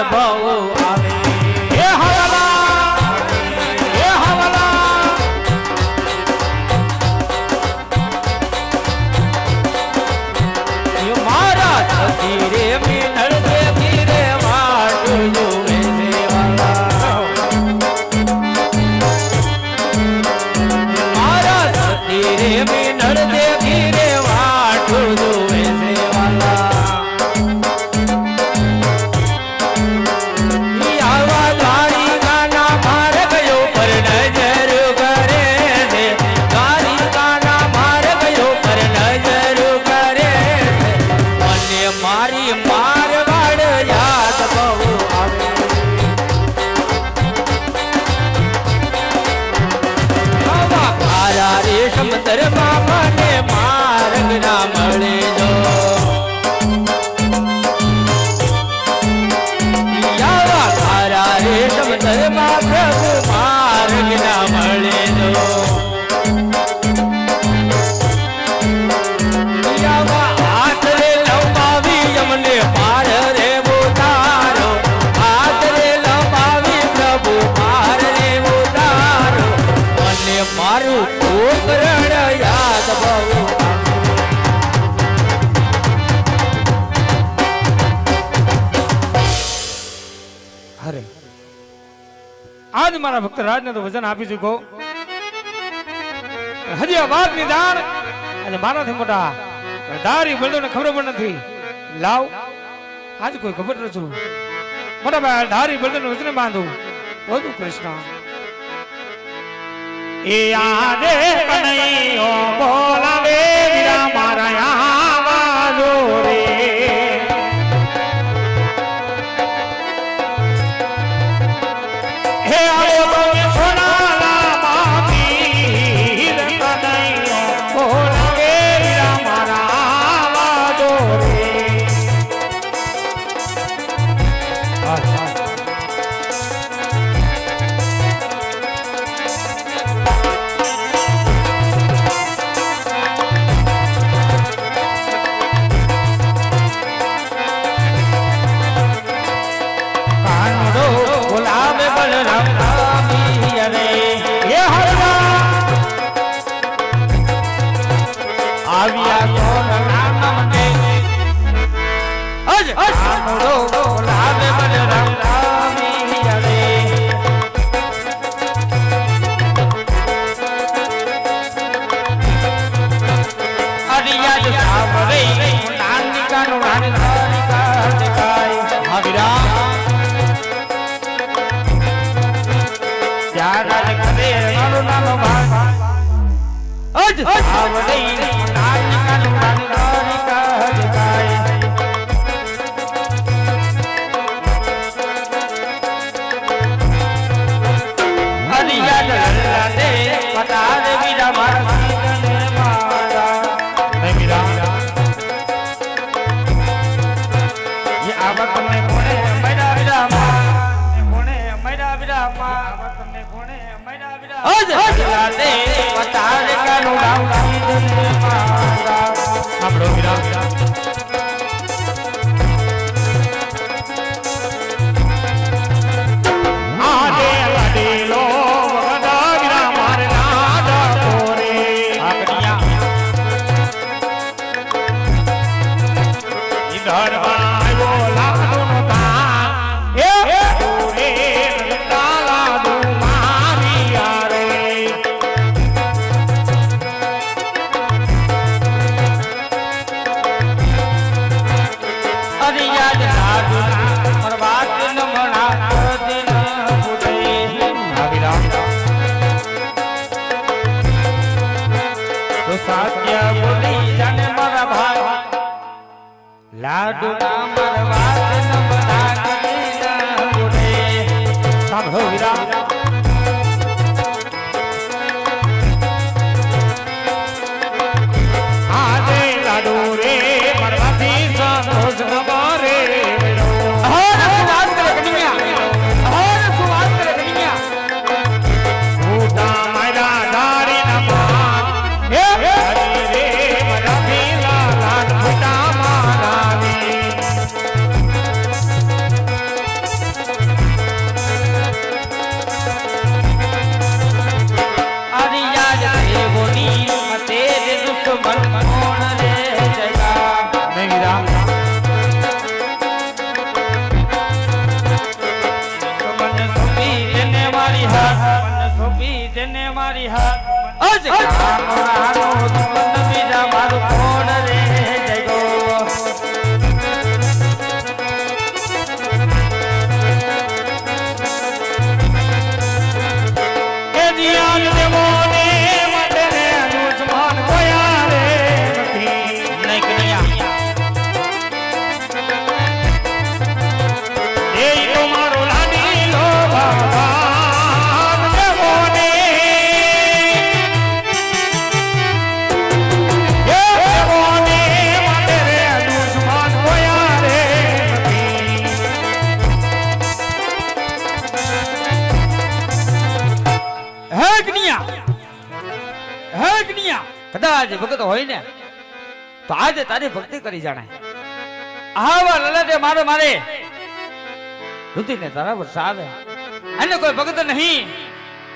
બહુ આવે હે હવાલા હે હવાલા એ મારા સખી રે મિનળ દેવી રે વાટું જોવે સેવાલા મારા સખી રે મિનળ દેવી રે વાટું જોવે સેવાલા મારી મારવાડ યાદ બહુ આવે મારા રેશમ દરમાં મને માર્ગ ના મળે જો મારા રેશમ દરમાં પ્રભુ માર્ગ ના મળે જો મને પાર રે ઉતારો હાથ રે લંબાવી પ્રભુ પાર રે ઉતારો મને મારું કોકરણ યાદ બહુ અરે આજ મારા ભક્ત રાજને તો વચન આપી ચૂકો હજી આ વાત નિદાન અને મારાથી મોટા દારી બળદોને ખબર પણ નથી લાવ આજ કોઈ ખબર નથી મોટા ભાઈ ધારી બળદન વચને બાંધું બોલું કૃષ્ણ એ આદે કનૈયો બોલાવે વીરા મારા આવાજો રે હે આવો તમે સોનાલા મામી કનૈયો બોલાવે વીરા મારા આવાજો રે લાડુ ના મરવા ન બના કરી બોલે સાંભળો વીરા આજે લાડુ રે મરવાથી સંતોષ ન મારે હર સુવાસ કરે કન્યા હર સુવાસ કરે કન્યા ઉતા મારા ધારી ના પાન હે હરી રે મરવાથી લાડ ઉતા મારા અજ કાનોરાનો દુશ્મન બીજા મારું કોણ રે જગો એ દિયાલ દેવો ને માટે રે દુશ્મન કોયા રે નથી નહીં કનૈયા એ તો મારો લાડીલો ભગવાન દેવો ને એ દેવો ને માટે રે દુશ્મન કોયા રે નથી હે કન્યા કદાચ ભગત હોય ને તો આજે તારી ભક્તિ કરી જાણે આવા લલટે મારે રુધિરને તારા પર સાવે એને કોઈ ભગત નહીં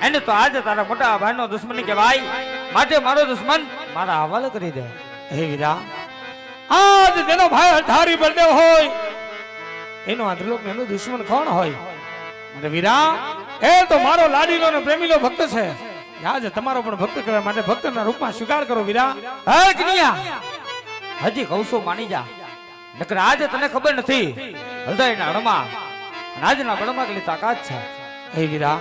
એને તો આજે તારા મોટા ભાઈનો દુશ્મન કહેવાય માટે મારો દુશ્મન મારા હવાલે કરી દે હે વીરા આજ તેનો ભાઈ હઠારી બળદેવ હોય એનો આ ત્રિલોકનો દુશ્મન કોણ હોય મને વીરા એ તો મારો લાડીલો ને પ્રેમીલો ભક્ત છે આજે તમારો પણ ભક્ત કહેવાય માટે ભક્તના રૂપમાં સ્વીકાર કરો વીરા હે કન્યા હજી કૌશો માની જા નકર આજે તને ખબર નથી હૃદયના અણમાં રાજના બળમાં કેટલી તાકાત છે હે વીરા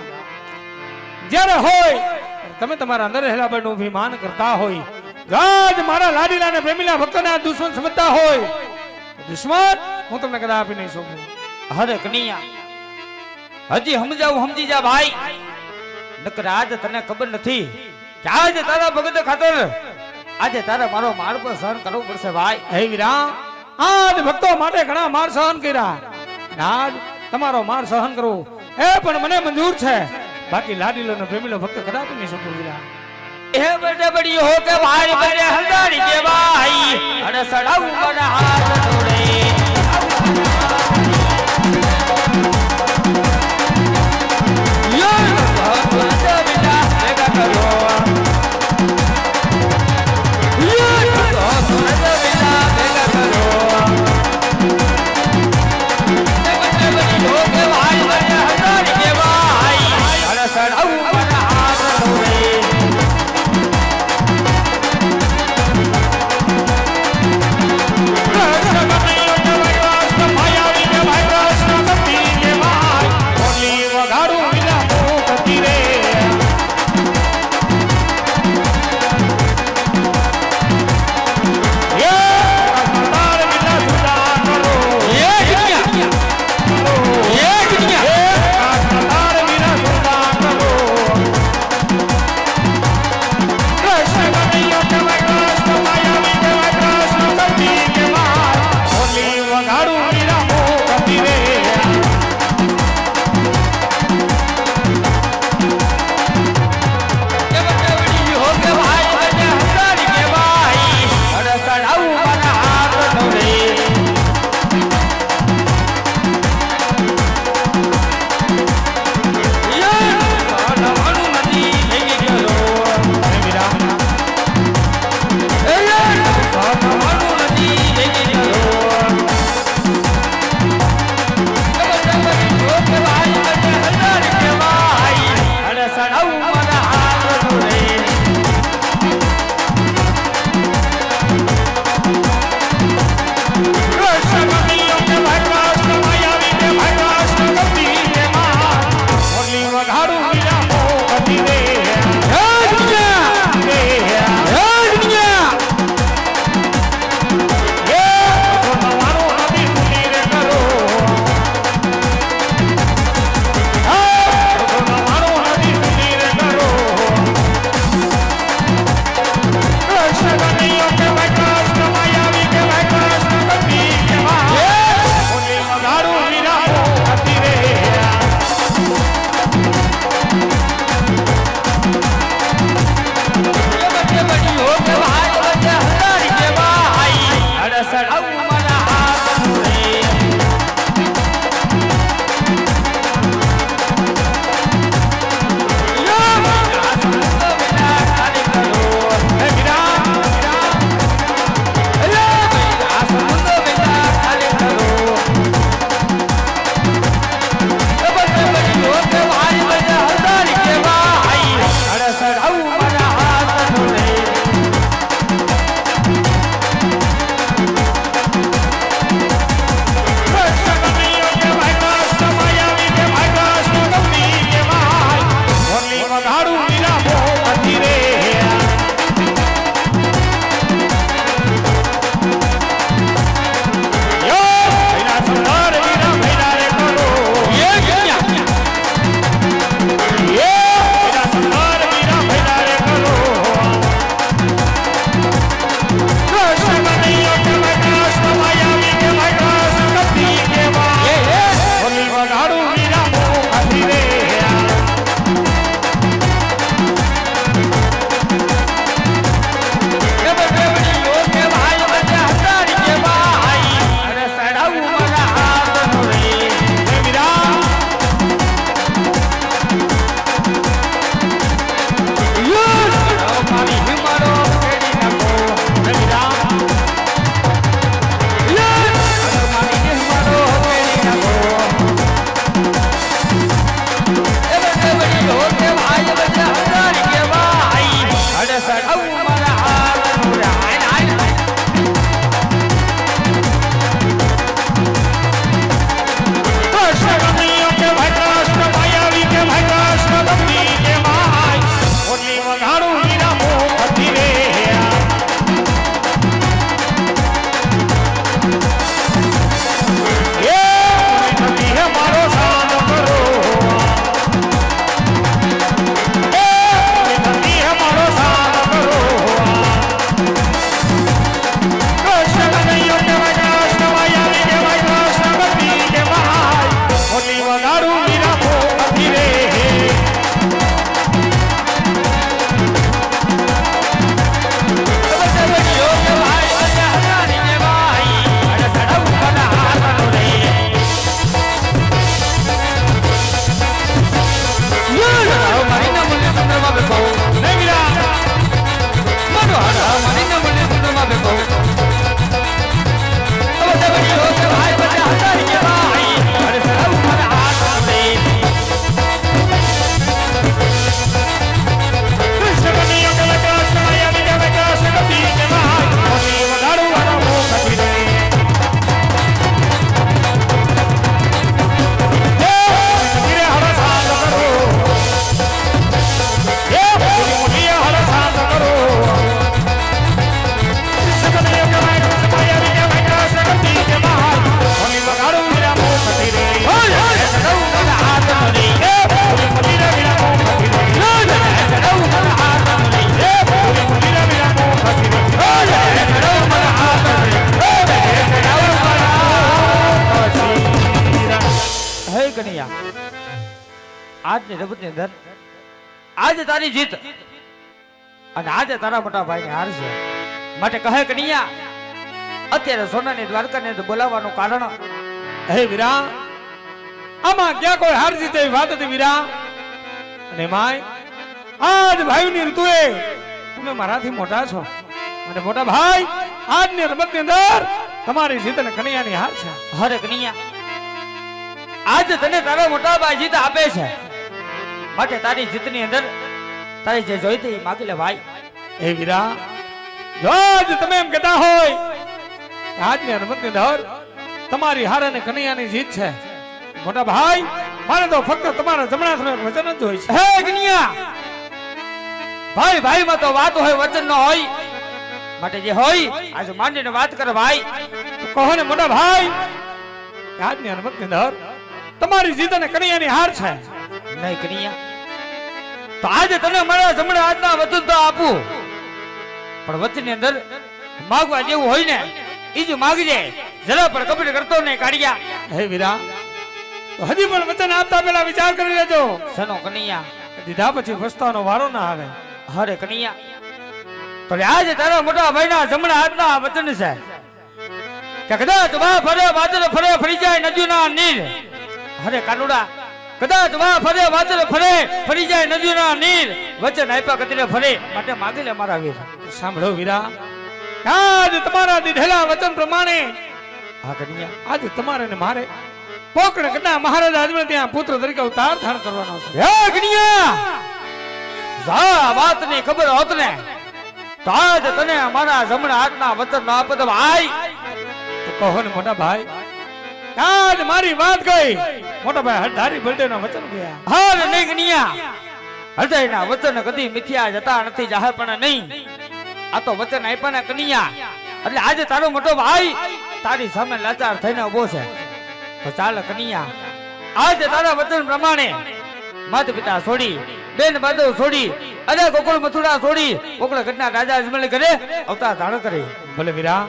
જ્યારે હોય તમે તમારા અંદર રહેલા બળનું અભિમાન કરતા હોય ગાજ મારા લાડીલા ને પ્રેમીલા ભક્તના દુશ્મન સમજતા હોય દુશ્મન હું તમને કદાચ આપી નહીં શકું હરે કન્યા હજી સમજી જા ભાઈ નકર આજે તને ખબર નથી કે આજે તારા ભગત ખાતર આજે તારે મારો માર પર સહન કરવો પડશે ભાઈ હે વીરા આજ ભક્તો માટે ઘણા માર સહન કર્યા આજ તમારો માર સહન કરવો એ પણ મને મંજૂર છે બાકી લાડીલો ને પ્રેમીલો ભક્ત કદાપી નહીં શકું વીરા એ બડે બડી હો કે ભાઈ બડે હલદારી કે ભાઈ અરે સડાવું મને હાથ જોડે Come on. કનૈયા આજની રમતની અંદર આજે તારી જીત અને આજે તારા મોટા ભાઈની હાર છે માટે કહે કનૈયા અત્યારે સોનાની દ્વારકાને બોલાવવાનું કારણ હે વીરા આમાં ક્યાં કોઈ હાર જીત એવી વાત હતી વીરા અને માય આજ ભાઈની ઋતુએ તમે મારાથી મોટા છો અને મોટા ભાઈ આજની રમતની અંદર તમારી જીત અને કનૈયાની હાર છે. હરે કનૈયા આજે તને તારા મોટા ભાઈ જીત આપે છે માટે તારી જીતની અંદર તારી જે જોઈતી એ માગી લે ભાઈ. હે વીરા જો આજ તમે એમ કહેતા હોય કે આજની રમતની અંદર તમારી હાર અને કનૈયાની જીત છે મોટા ભાઈ મારે તો ફક્ત તમારા જમણા હાથનું એક વચન જ હોય છે. હે કનૈયા ભાઈ ભાઈ માં તો વાત હોય વચન ન હોય માટે જે હોય આજે માંડીને વાત કર ભાઈ. તો કહો ને મોટા ભાઈ કે આજની રમતની અંદર તમારી જીત અને કનૈયાની હાર છે. નહીં કનૈયા તો આજે તને મારા જમણા હાથના વચન તો આપું પણ વચનની અંદર માગવા જેવું હોય ને ઈ જ માગજે જરા પણ કપડ કરતો નહીં કાઢ્યા. હે વીરા તો હજી પણ વચન આપતા પહેલા વિચાર કરી લેજો સનો કનૈયા દીધા પછી પસ્તાવાનો વારો ના આવે. હરે કનૈયા તો આજે તારા મોટા ભાઈના જમણા હાથના વચન છે કે કદાચ વા ફરે વાદળ ફરે ફરી જાય નદીના નીર. હરે કાનુડા કદાચ વા ફરે વાદળ ફરે ફરી જાય નદીના નીર વચન આપ્યા કદરે ફરે માટે માગી લે મારા વીર. સાંભળો વીરા આજ તમારા દીધેલા વચન પ્રમાણે હા કનૈયા આજે તમારે ને મારે પોકણ કડા મહારાજ આજમાં ત્યાં પુત્ર તરીકે અવતાર ધારણ કરવાનો છે. હે કનૈયા જા વાતની ખબર હોત ને તો આજ તને મારા જમણા હાથના વચન ના આપત ભાઈ. તો કહો ને મોટા ભાઈ આજ મારી વાત ગઈ મોટા ભાઈ હરધારી બળદેવના વચન ગયા. હા નહીં કનૈયા હૃદયના વચન કદી મિથ્યા જતા નથી જાહેર પણ નહીં આ તો વચન આપ્યા ને કનૈયા એટલે આજે તારો મોટો ભાઈ તારી સામે લાચાર થઈને ઉભો છે તો ચાલ કનૈયા આજે તારા વચન પ્રમાણે માતા પિતા છોડી બેન બાદો છોડી અને ગોકુળ મથુરા છોડી ગોકુળ ઘટના રાજા અજમલ કરે અવતાર ધારણ કરે. ભલે વીરા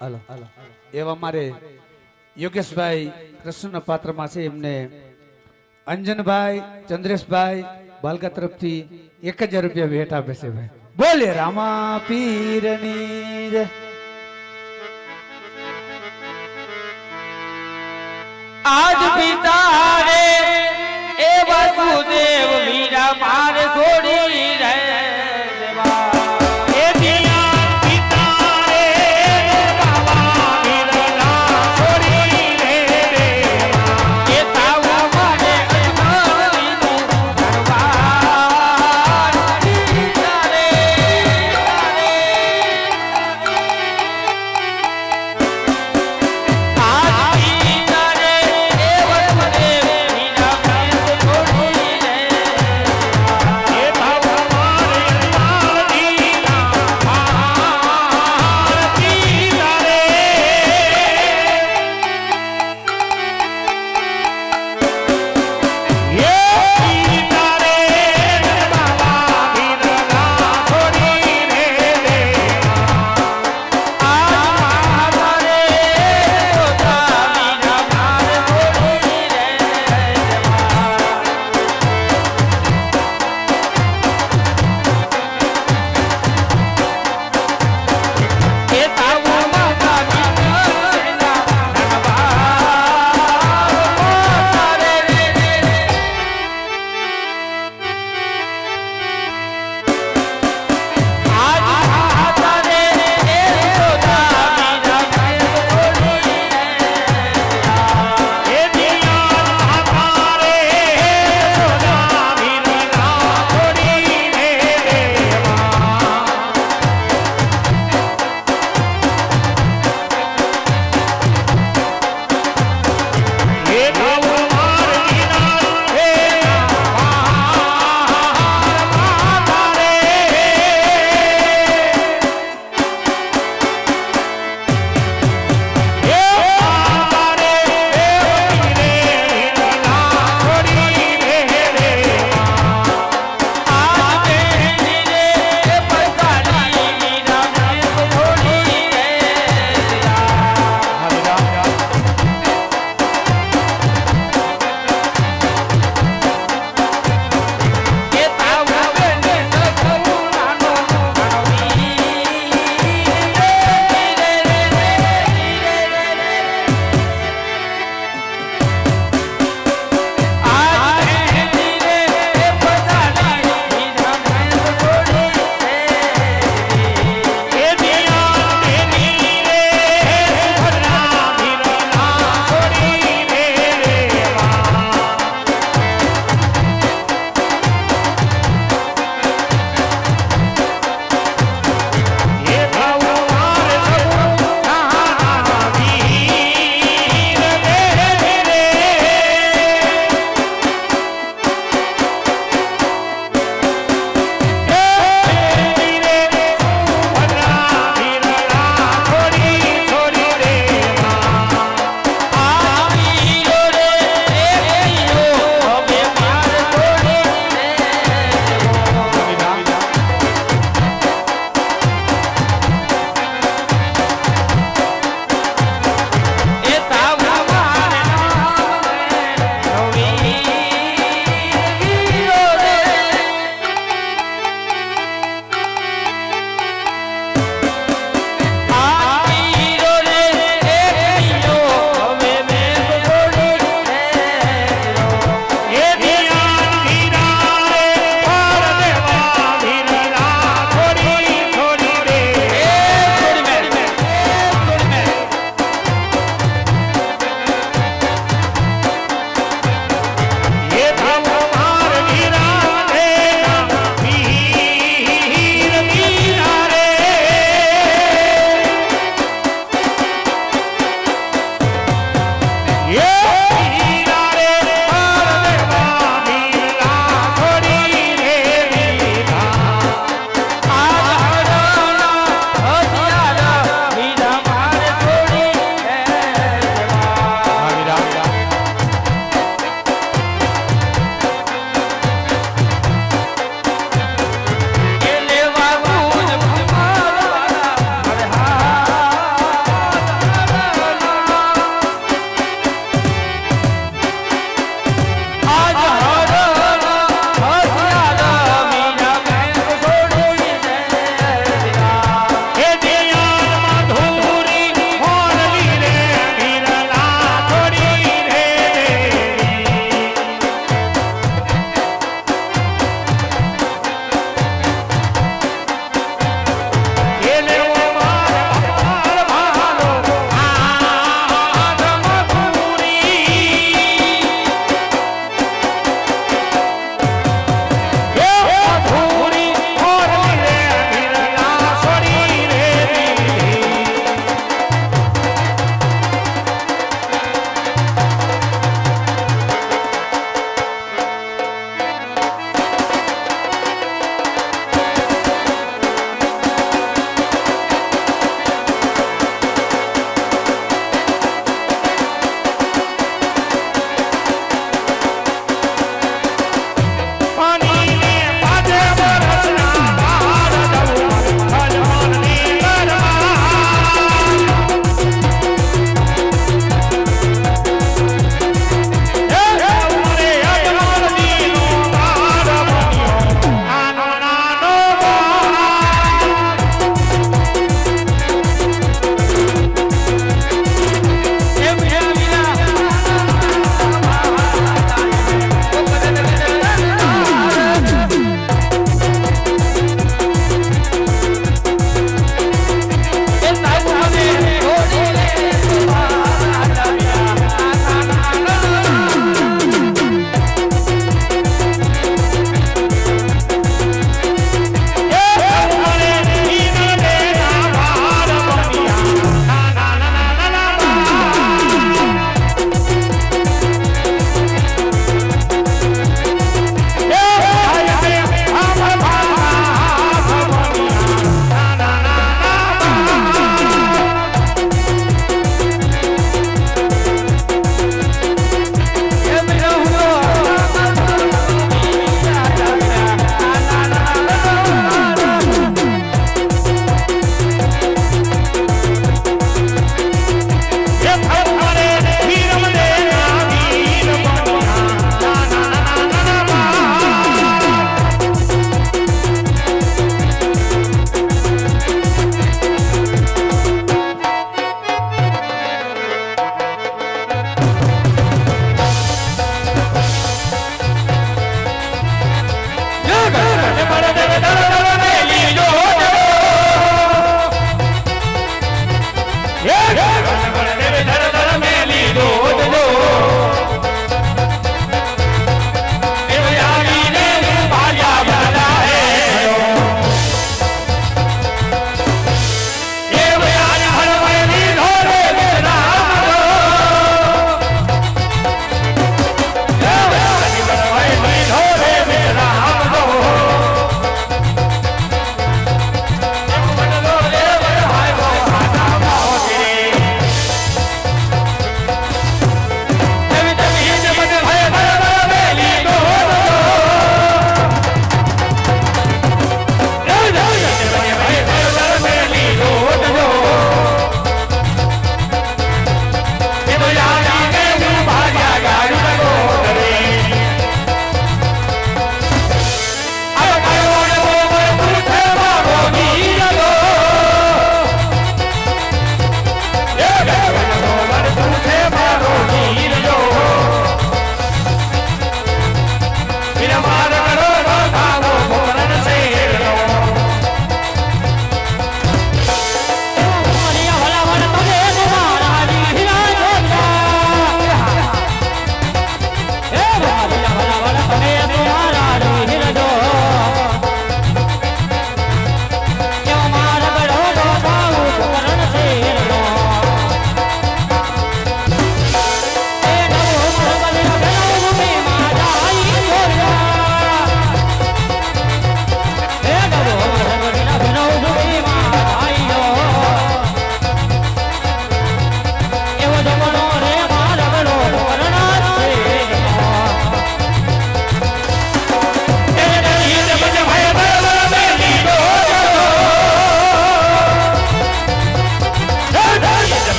હાલો એવા મારે યોગેશભાઈ કૃષ્ણના પાત્રમાં છે એમને અંજનભાઈ ચંદ્રેશભાઈ બાલકા તરફથી 1000 રૂપિયા ભેટ આપે છે ભાઈ. બોલે રામા પીરની જય. આજ પિતા રે એ વાસુદેવ વીરા મારે છોડી રે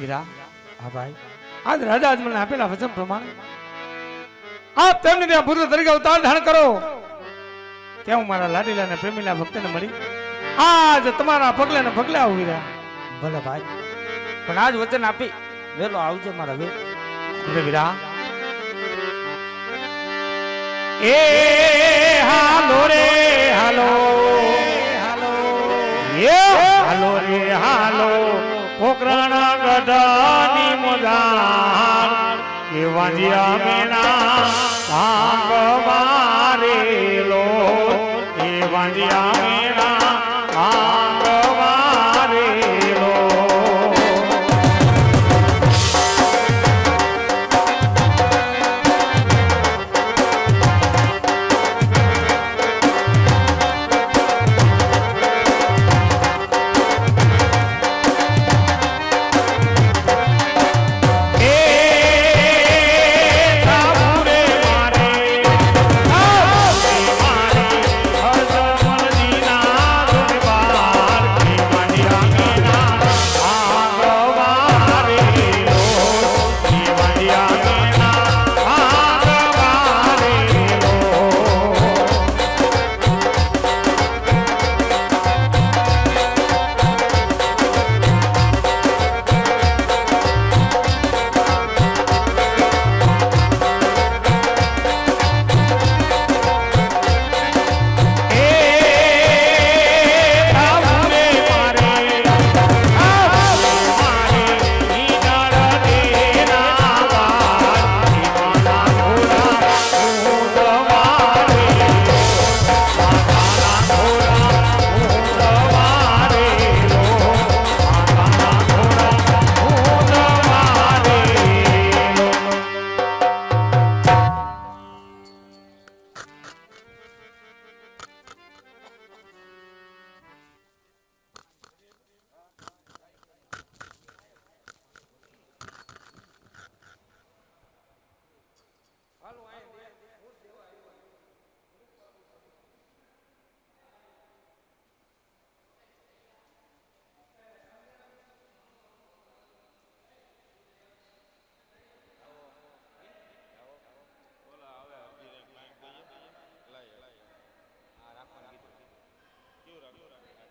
વીરા હા ભાઈ આજ રાજા આજ મને આપેલા વચન પ્રમાણે આપ તેમને ત્યાં પુત્ર તરીકે અવતાર ધારણ કરો ત્યાં હું મારા લાડીલા અને પ્રેમીલા ભક્તને મળી આજ તમારા પગલે ને પગલે આવું વીરા. ભલે ભાઈ પણ આજ વચન આપી વેલો આવજે મારા વીર. અરે વીરા એ હાલો રે હાલો હાલો હાલો રે હાલો પોકરાણા ગઢાની મોજાર એ વાંજિયા મેના ભાંગ મારેલો એ વાંજિયા